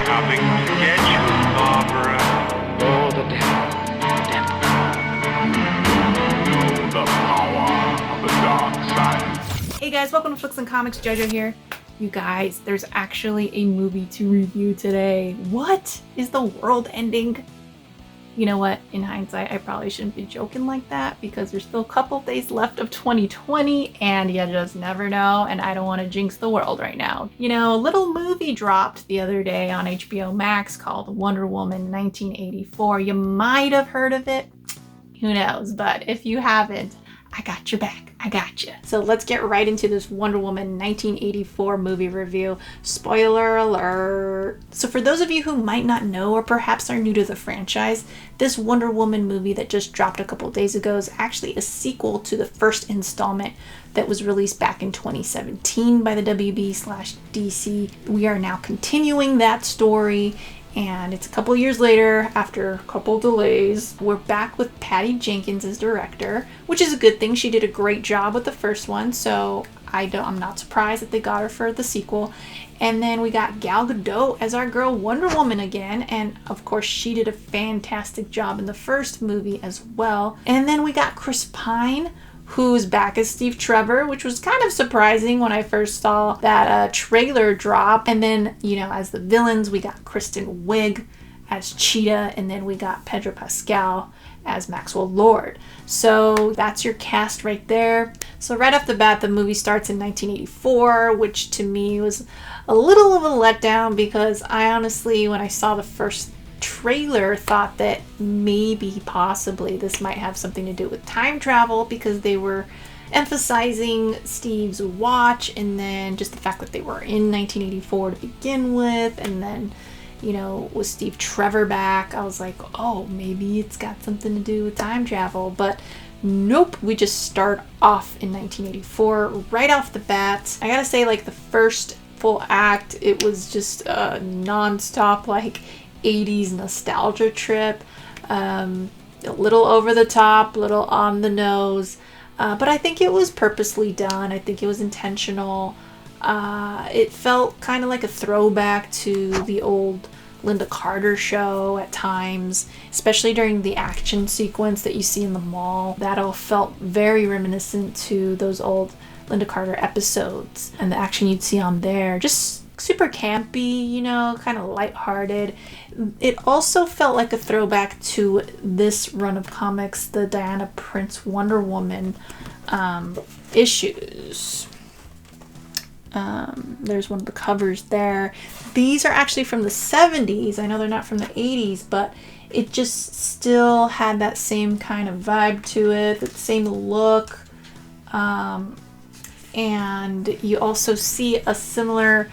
coming to get you, Barbara. Oh, the devil. The power of the dark side. Hey guys, welcome to Flix and Comix. JoJo here. You guys, there's actually a movie to review today. What? Is the world ending? You know what? In hindsight, I probably shouldn't be joking like that because there's still a couple days left of 2020 and you just never know, and I don't want to jinx the world right now. You know, a little movie dropped the other day on HBO Max called Wonder Woman 1984. You might have heard of it. Who knows? But if you haven't, I got your back. I got you. So let's get right into this Wonder Woman 1984 movie review. Spoiler alert. So for those of you who might not know or perhaps are new to the franchise, this Wonder Woman movie that just dropped a couple days ago is actually a sequel to the first installment that was released back in 2017 by the WB/DC. We are now continuing that story. And it's a couple years later, after a couple delays, we're back with Patty Jenkins as director, which is a good thing. She did a great job with the first one, so I'm not surprised that they got her for the sequel. And then we got Gal Gadot as our girl Wonder Woman again, and of course she did a fantastic job in the first movie as well. And then we got Chris Pine, who's back as Steve Trevor, which was kind of surprising when I first saw that trailer drop. And then, you know, as the villains, we got Kristen Wiig as Cheetah, and then we got Pedro Pascal as Maxwell Lord. So that's your cast right there. So right off the bat, the movie starts in 1984, which to me was a little of a letdown because I honestly, when I saw the first trailer, thought that maybe possibly this might have something to do with time travel because they were emphasizing Steve's watch and then just the fact that they were in 1984 to begin with, and then, you know, with Steve Trevor back, I was like, oh, maybe it's got something to do with time travel. But nope, we just start off in 1984 right off the bat. I gotta say, like, the first full act, it was just a non-stop, like, 80s nostalgia trip, a little over the top, a little on the nose, but I think it was purposely done. I think it was intentional. It felt kind of like a throwback to the old Linda Carter show at times, especially during the action sequence that you see in the mall. That all felt very reminiscent to those old Linda Carter episodes, and the action you'd see on there just super campy, you know, kind of lighthearted. It also felt like a throwback to this run of comics, the Diana Prince Wonder Woman issues. There's one of the covers there. These are actually from the 70s. I know they're not from the 80s, but it just still had that same kind of vibe to it, the same look. And you also see a similar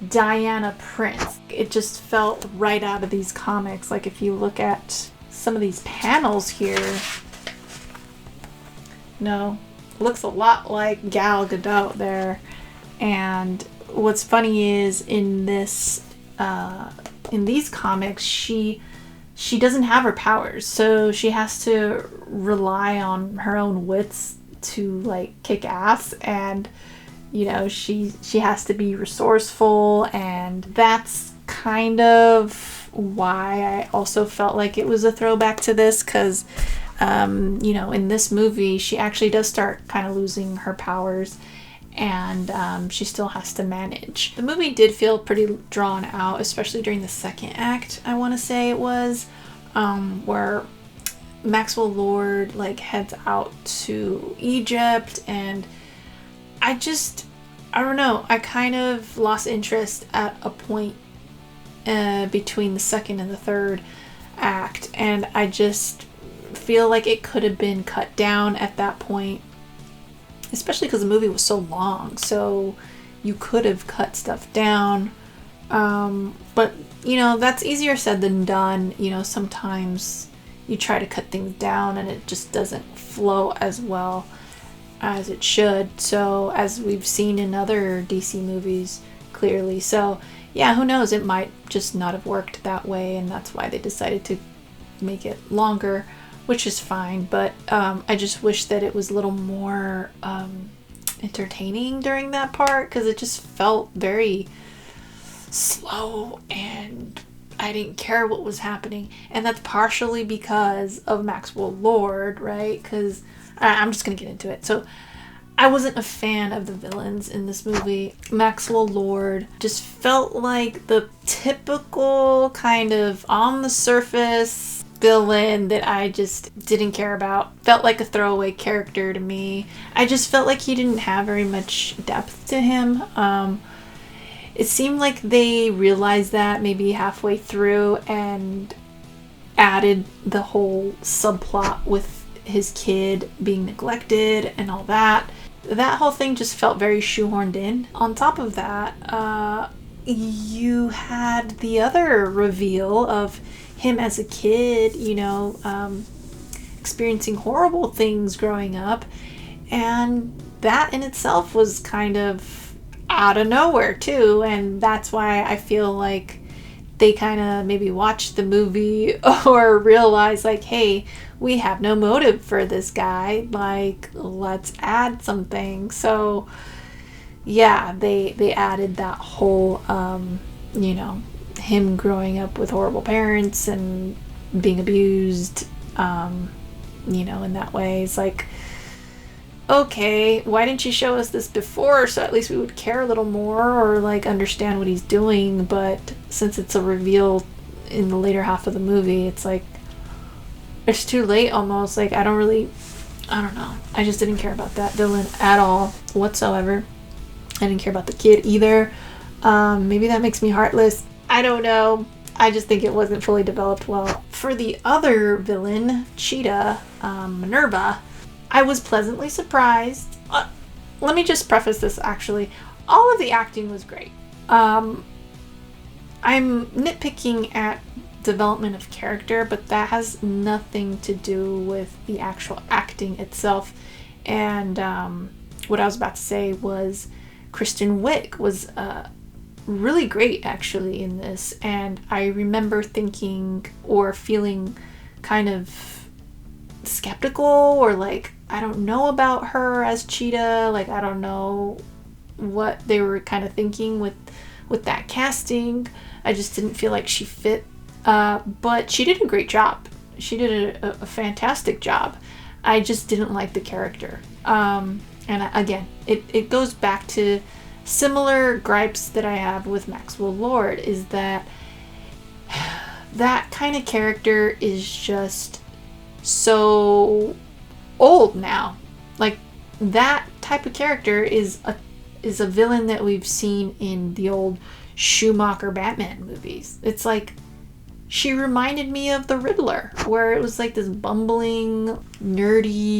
Diana Prince. It just felt right out of these comics. Like if you look at some of these panels here, no, looks a lot like Gal Gadot there. And what's funny is in these comics, she doesn't have her powers, so she has to rely on her own wits to like kick ass, and you know, she has to be resourceful, and that's kind of why I also felt like it was a throwback to this, because, you know, in this movie, she actually does start kind of losing her powers, and she still has to manage. The movie did feel pretty drawn out, especially during the second act, I want to say it was, where Maxwell Lord, like, heads out to Egypt, and I don't know, I kind of lost interest at a point between the second and the third act, and I just feel like it could have been cut down at that point, especially because the movie was so long, so you could have cut stuff down, but, you know, that's easier said than done. You know, sometimes you try to cut things down and it just doesn't flow as well as it should, so as we've seen in other DC movies clearly. So yeah, who knows, it might just not have worked that way, and that's why they decided to make it longer, which is fine, but I just wish that it was a little more entertaining during that part, because it just felt very slow and I didn't care what was happening. And that's partially because of Maxwell Lord, right? Because I'm just going to get into it. So I wasn't a fan of the villains in this movie. Maxwell Lord just felt like the typical kind of on the surface villain that I just didn't care about. Felt like a throwaway character to me. I just felt like he didn't have very much depth to him. It seemed like they realized that maybe halfway through and added the whole subplot with his kid being neglected and all that. That whole thing just felt very shoehorned in. On top of that, you had the other reveal of him as a kid, experiencing horrible things growing up. And that in itself was kind of out of nowhere too. And that's why I feel like they kind of maybe watched the movie or realized like, hey, we have no motive for this guy. Like, let's add something. So yeah, they added that whole, him growing up with horrible parents and being abused, in that way. It's like, okay, why didn't you show us this before so at least we would care a little more or like understand what he's doing? But since it's a reveal in the later half of the movie, it's like it's too late almost. Like I don't know. I just didn't care about that villain at all whatsoever. I didn't care about the kid either. Maybe that makes me heartless. I don't know. I just think it wasn't fully developed well. For the other villain, Cheetah, Minerva, I was pleasantly surprised. Let me just preface this actually. All of the acting was great. I'm nitpicking at development of character, but that has nothing to do with the actual acting itself. And what I was about to say was Kristen Wiig was really great actually in this. And I remember thinking or feeling kind of skeptical or like, I don't know about her as Cheetah. Like, I don't know what they were kind of thinking with that casting. I just didn't feel like she fit. But she did a great job. She did a fantastic job. I just didn't like the character. And again, it goes back to similar gripes that I have with Maxwell Lord, is that that kind of character is just so old now. Like, that type of character is a villain that we've seen in the old Schumacher Batman movies. It's like, she reminded me of the Riddler, where it was like this bumbling, nerdy /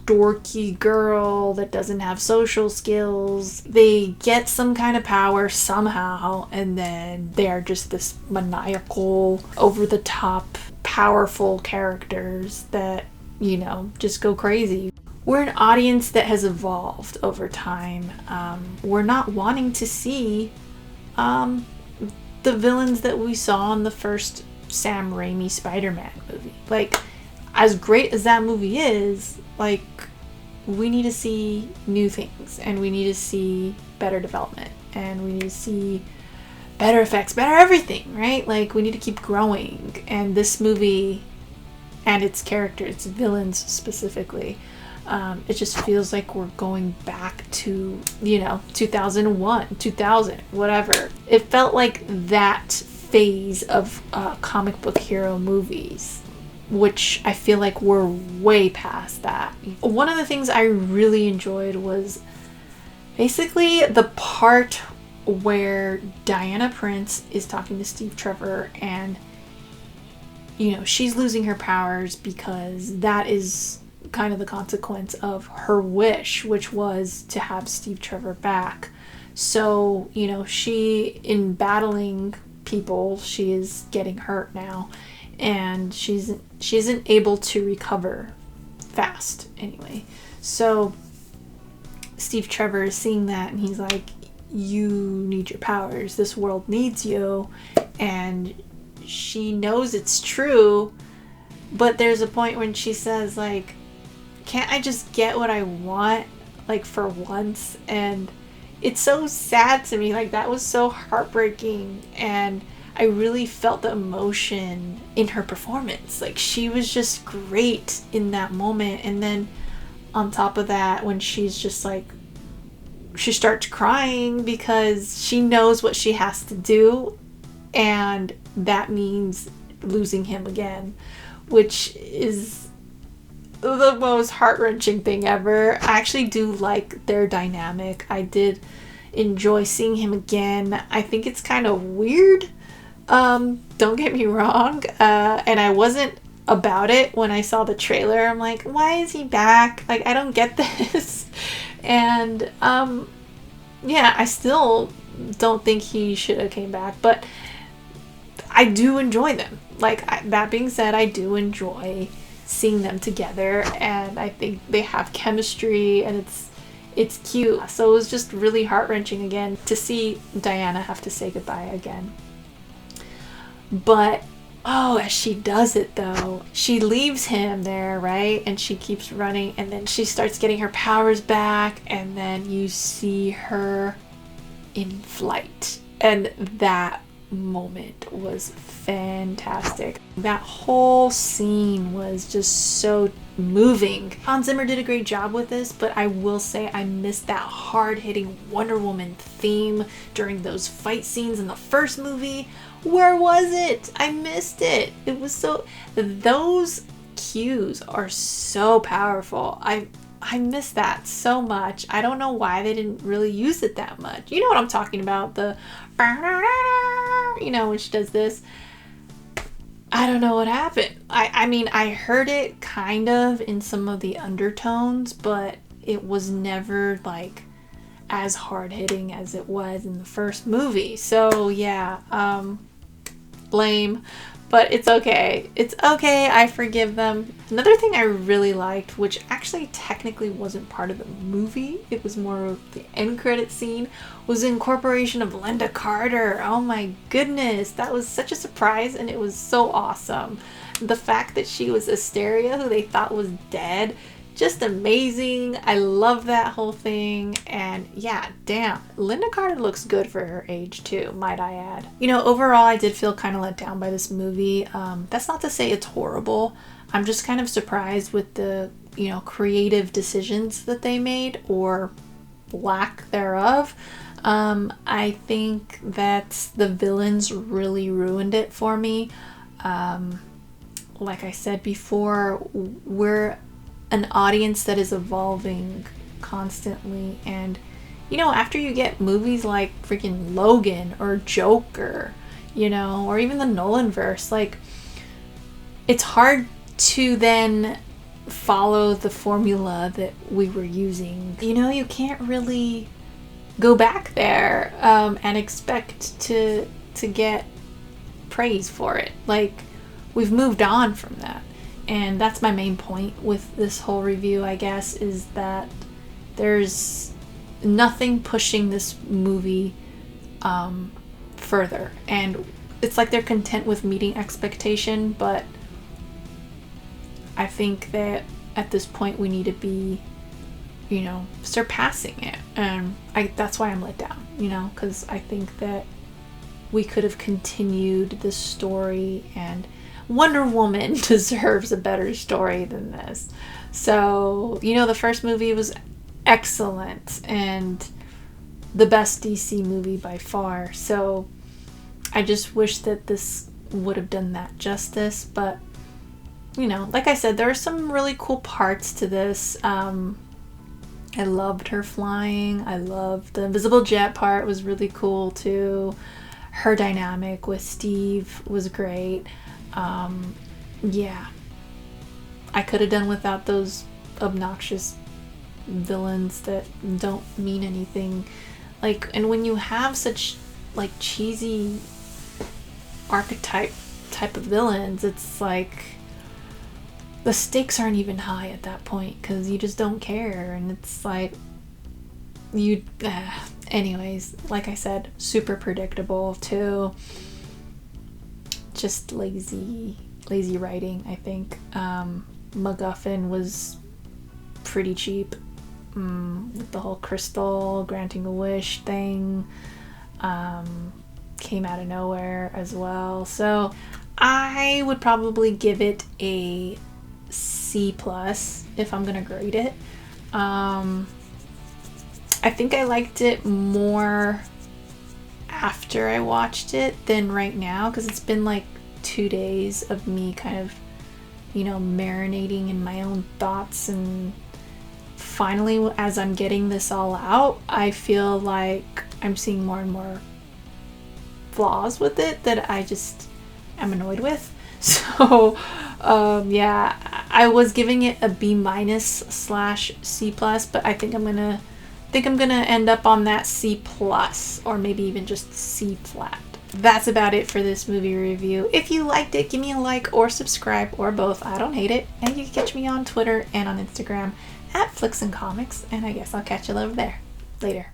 dorky girl that doesn't have social skills. They get some kind of power somehow, and then they're just this maniacal, over-the-top, powerful characters that, just go crazy. We're an audience that has evolved over time. We're not wanting to see the villains that we saw in the first Sam Raimi Spider-Man movie. Like, as great as that movie is, like, we need to see new things, and we need to see better development, and we need to see better effects, better everything, right? Like, we need to keep growing. And this movie and its characters, its villains specifically, it just feels like we're going back to, 2001, 2000, whatever. It felt like that phase of comic book hero movies, which I feel like we're way past that. One of the things I really enjoyed was basically the part where Diana Prince is talking to Steve Trevor, and, she's losing her powers because that is kind of the consequence of her wish, which was to have Steve Trevor back. So, she, in battling people, she is getting hurt now, and she isn't able to recover fast anyway. So Steve Trevor is seeing that, and he's like, you need your powers, this world needs you. And she knows it's true, but there's a point when she says, like, can't I just get what I want, like, for once? And it's so sad to me. Like, that was so heartbreaking, and I really felt the emotion in her performance. Like, she was just great in that moment. And then on top of that, when she's just like, she starts crying because she knows what she has to do, and that means losing him again, which is the most heart-wrenching thing ever. I actually do like their dynamic. I did enjoy seeing him again. I think it's kind of weird, don't get me wrong, and I wasn't about it when I saw the trailer. I'm like, why is he back? Like, I don't get this. And yeah, I still don't think he should have came back, but I do enjoy them. Like, that being said, I do enjoy seeing them together, and I think they have chemistry, and it's cute. So it was just really heart-wrenching again to see Diana have to say goodbye again. But oh, as she does it though, she leaves him there, right? And she keeps running, and then she starts getting her powers back, and then you see her in flight. And that moment was fantastic. That whole scene was just so moving. Hans Zimmer did a great job with this, but I will say I missed that hard-hitting Wonder Woman theme during those fight scenes in the first movie. Where was it? I missed it. It was so... Those cues are so powerful. I miss that so much. I don't know why they didn't really use it that much. You know what I'm talking about? The... You know, when she does this. I don't know what happened. I mean, I heard it kind of in some of the undertones, but it was never like as hard-hitting as it was in the first movie. So yeah, lame, but it's okay. It's okay. I forgive them. Another thing I really liked, which actually technically wasn't part of the movie, it was more of the end credit scene, was the incorporation of Linda Carter. Oh my goodness, that was such a surprise, and it was so awesome. The fact that she was Asteria, who they thought was dead, just amazing. I love that whole thing. And yeah, damn, Linda Carter looks good for her age too, might I add. You know, overall I did feel kind of let down by this movie. That's not to say it's horrible. I'm just kind of surprised with the, you know, creative decisions that they made, or lack thereof. I think that the villains really ruined it for me. Like I said before, we're an audience that is evolving constantly, and you know, after you get movies like freaking Logan or Joker, you know, or even the Nolanverse, like, it's hard to then follow the formula that we were using. You know, you can't really go back there and expect to get praise for it. Like, we've moved on from that. And that's my main point with this whole review, I guess, is that there's nothing pushing this movie further. And it's like they're content with meeting expectation, but I think that at this point we need to be, you know, surpassing it. And that's why I'm let down, you know, because I think that we could have continued this story, and Wonder Woman deserves a better story than this. So, you know, the first movie was excellent and the best DC movie by far. So I just wish that this would have done that justice. But, you know, like I said, there are some really cool parts to this. I loved her flying. I loved the invisible jet part, was really cool too. Her dynamic with Steve was great. Yeah, I could have done without those obnoxious villains that don't mean anything. Like, and when you have such like cheesy archetype type of villains, it's like the stakes aren't even high at that point because you just don't care, and it's like you anyways, like I said, super predictable too. Just lazy writing, I think. MacGuffin was pretty cheap. with the whole crystal granting a wish thing. Came out of nowhere as well. So I would probably give it a C+ if I'm gonna grade it. I think I liked it more after I watched it than right now, because it's been like 2 days of me kind of, marinating in my own thoughts, and finally, as I'm getting this all out, I feel like I'm seeing more and more flaws with it that I just am annoyed with. So yeah, I was giving it a B-/C+, but I think I'm gonna end up on that C+, or maybe even just C flat. That's about it for this movie review. If you liked it, give me a like or subscribe, or both. I don't hate it. And you can catch me on Twitter and on Instagram at Flix and Comix, and I guess I'll catch you over there. Later.